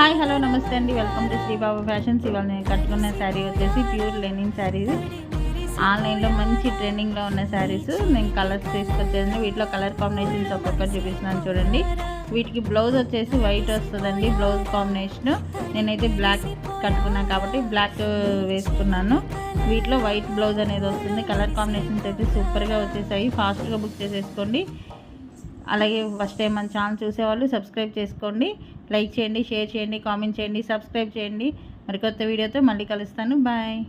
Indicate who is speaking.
Speaker 1: Hi hello నమస్తే అండి, welcome to Sribabu fashions. ఇవాళ నేను కట్టుకున్న శారీ వచ్చేసి ప్యూర్ లెనిన్ శారీస్. ఆన్లైన్లో మంచి ట్రెండింగ్లో ఉన్న శారీస్ నేను కలర్స్ తీసుకొచ్చాను. వీటిలో కలర్ కాంబినేషన్స్ ఒక్కొక్కటి చూపిస్తున్నాను చూడండి. వీటికి బ్లౌజ్ వచ్చేసి వైట్ వస్తుందండి. బ్లౌజ్ కాంబినేషన్ నేనైతే బ్లాక్ కట్టుకున్నాను కాబట్టి బ్లాక్ వేసుకున్నాను. వీటిలో వైట్ బ్లౌజ్ అనేది వస్తుంది. కలర్ కాంబినేషన్స్ అయితే సూపర్గా వచ్చేసాయి. ఫాస్ట్గా బుక్ చేసేసుకోండి. అలాగే ఫస్ట్ టైం మన ఛానల్ చూసేవాళ్ళు సబ్స్క్రైబ్ చేసుకోండి, లైక్ చేయండి, షేర్ చేయండి, కామెంట్ చేయండి, సబ్స్క్రైబ్ చేయండి. మరి కొత్త వీడియోతో మళ్ళీ కలుస్తాను. బాయ్.